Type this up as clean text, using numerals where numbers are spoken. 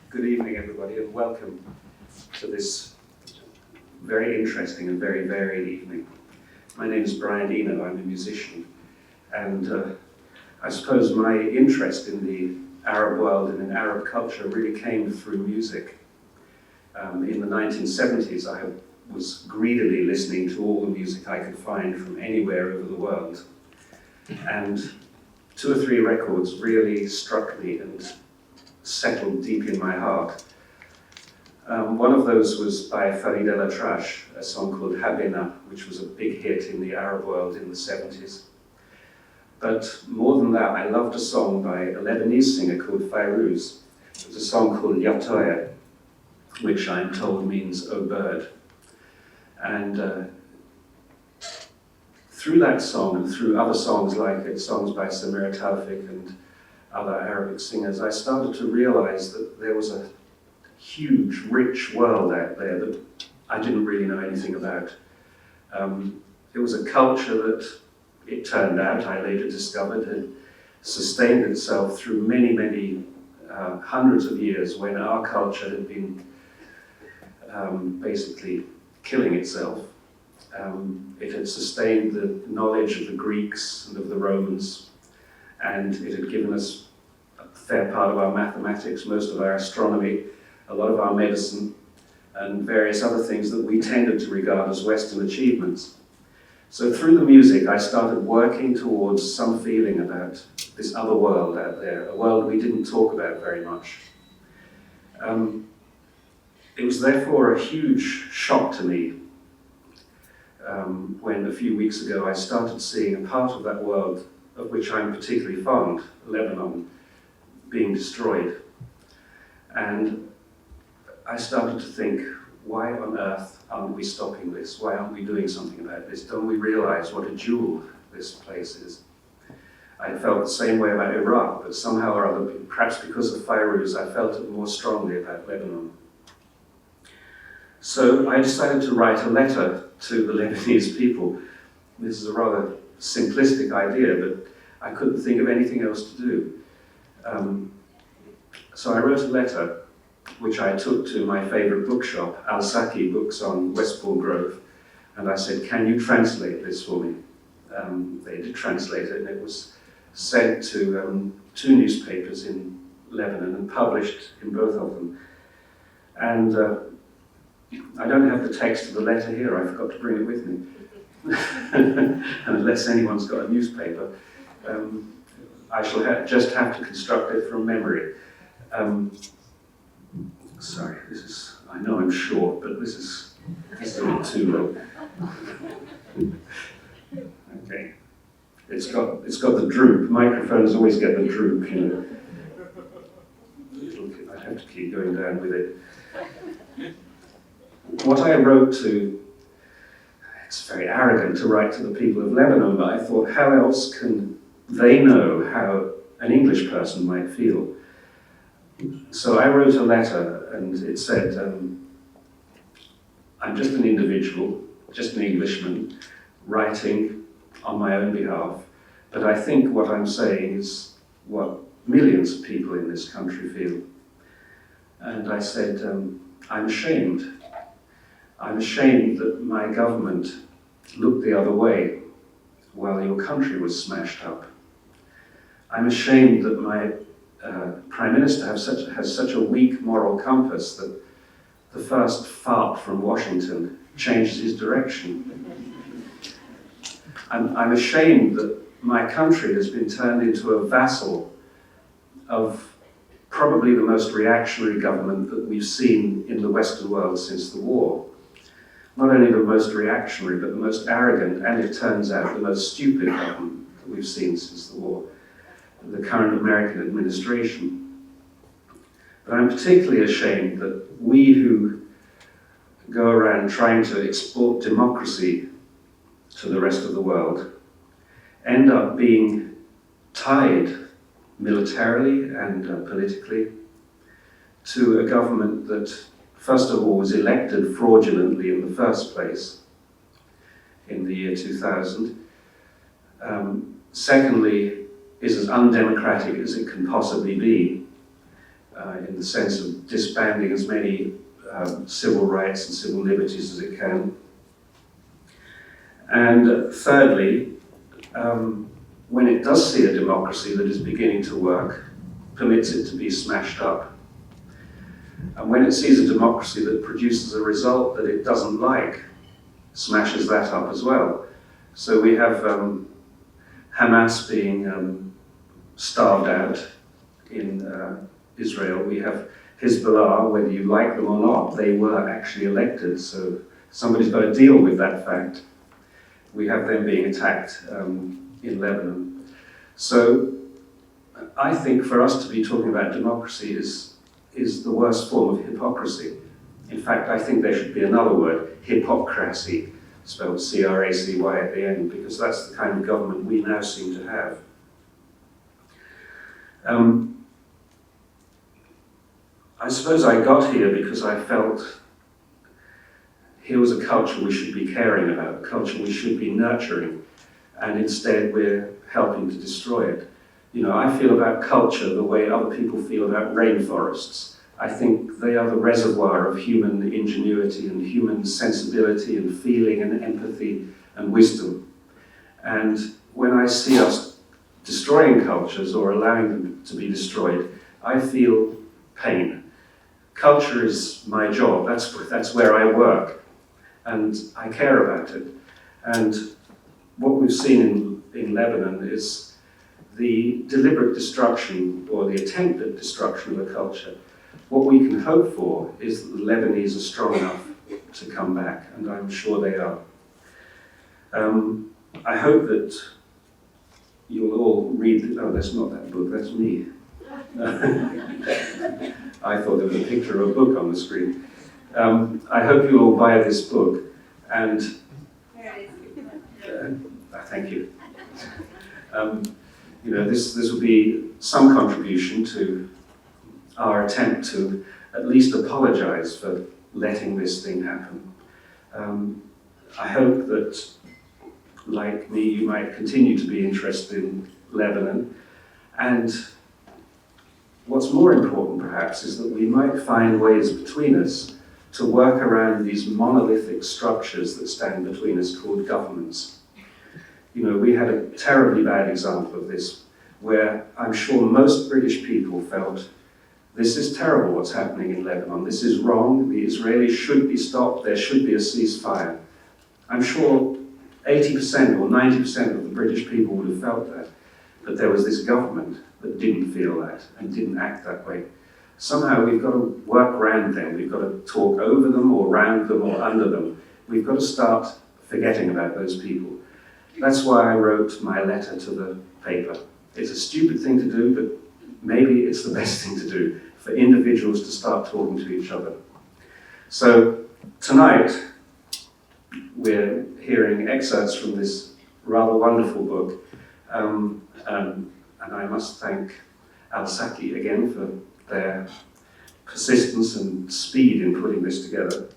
Good evening, everybody, and welcome to this very interesting and very varied evening. My name is Brian Eno, I'm a musician, and I suppose my interest in the Arab world and in Arab culture really came through music. In the 1970s, I was greedily listening to all the music I could find from anywhere over the world, and 2 or 3 records really struck me and settled deep in my heart. One of those was by Farhi a song called Habena, which was a big hit in the Arab world in the 70s. But more than that, I loved a song by a Lebanese singer called Fairuz. It was a song called Yatoya, which I'm told means "O bird." And through that song and through other songs like it, songs by Samira Tawfik and other Arabic singers, I started to realize that there was a huge, rich world out there that I didn't really know anything about. It was a culture that, it turned out, I later discovered, had sustained itself through many, many hundreds of years when our culture had been basically killing itself. It had sustained the knowledge of the Greeks and of the Romans, and it had given us a fair part of our mathematics, most of our astronomy, a lot of our medicine, and various other things that we tended to regard as Western achievements. So through the music, I started working towards some feeling about this other world out there, a world we didn't talk about very much. It was therefore a huge shock to me when a few weeks ago I started seeing a part of that world of which I'm particularly fond, Lebanon, being destroyed. And I started to think, why on earth aren't we stopping this? Why aren't we doing something about this? Don't we realize what a jewel this place is? I felt the same way about Iraq, but somehow or other, perhaps because of Fairuz, I felt it more strongly about Lebanon. So I decided to write a letter to the Lebanese people. This is a rather simplistic idea, but I couldn't think of anything else to do. So I wrote a letter, which I took to my favorite bookshop, Al-Saki Books on Westbourne Grove, and I said, can you translate this for me? They did translate it, and it was sent to 2 newspapers in Lebanon and published in both of them. And I don't have the text of the letter here, I forgot to bring it with me. And unless anyone's got a newspaper, I shall just have to construct it from memory. Sorry, I know I'm short, but this is a bit too low. Okay. It's got the droop. Microphones always get the droop, you know. I'd have to keep going down with it. What I wrote to, it's very arrogant to write to the people of Lebanon, but I thought, how else can they know how an English person might feel? So I wrote a letter, and it said, I'm just an individual, just an Englishman, writing on my own behalf, but I think what I'm saying is what millions of people in this country feel. And I said, I'm ashamed. I'm ashamed that my government looked the other way while your country was smashed up. I'm ashamed that my Prime Minister has such a weak moral compass that the first fart from Washington changes his direction. I'm ashamed that my country has been turned into a vassal of probably the most reactionary government that we've seen in the Western world since the war. Not only the most reactionary, but the most arrogant, and it turns out the most stupid government that we've seen since the war, the current American administration. But I'm particularly ashamed that we who go around trying to export democracy to the rest of the world end up being tied militarily and politically to a government that, first of all, was elected fraudulently in the first place in the year 2000. Secondly, is as undemocratic as it can possibly be, in the sense of disbanding as many civil rights and civil liberties as it can. And thirdly, when it does see a democracy that is beginning to work, permits it to be smashed up. And when it sees a democracy that produces a result that it doesn't like, smashes that up as well. So we have Hamas being starved out in Israel. We have Hezbollah, whether you like them or not, they were actually elected, so somebody's got to deal with that fact. We have them being attacked in Lebanon. So I think for us to be talking about democracy is the worst form of hypocrisy. In fact, I think there should be another word, hypocrisy, spelled C-R-A-C-Y at the end, because that's the kind of government we now seem to have. I suppose I got here because I felt here was a culture we should be caring about, a culture we should be nurturing, and instead we're helping to destroy it. You know, I feel about culture the way other people feel about rainforests. I think they are the reservoir of human ingenuity and human sensibility and feeling and empathy and wisdom. And when I see us destroying cultures or allowing them to be destroyed, I feel pain. Culture is my job, that's where I work, and I care about it. And what we've seen in Lebanon is the deliberate destruction or the attempt at destruction of a culture. What we can hope for is that the Lebanese are strong enough to come back, and I'm sure they are. I hope that you'll all read, oh, that's not that book, that's me. I thought there was a picture of a book on the screen. I hope you'll all buy this book, and thank you. You know, this will be some contribution to our attempt to at least apologize for letting this thing happen. I hope that, like me, you might continue to be interested in Lebanon, and what's more important perhaps is that we might find ways between us to work around these monolithic structures that stand between us called governments. You know, we had a terribly bad example of this, where I'm sure most British people felt, this is terrible what's happening in Lebanon, this is wrong, the Israelis should be stopped, there should be a ceasefire. I'm sure 80% or 90% of the British people would have felt that, but there was this government that didn't feel that and didn't act that way. Somehow we've got to work around them, we've got to talk over them or around them or under them. We've got to start forgetting about those people. That's why I wrote my letter to the paper. It's a stupid thing to do, but maybe it's the best thing to do for individuals to start talking to each other. So tonight, we're hearing excerpts from this rather wonderful book. And I must thank al-Shaykh again for their persistence and speed in putting this together.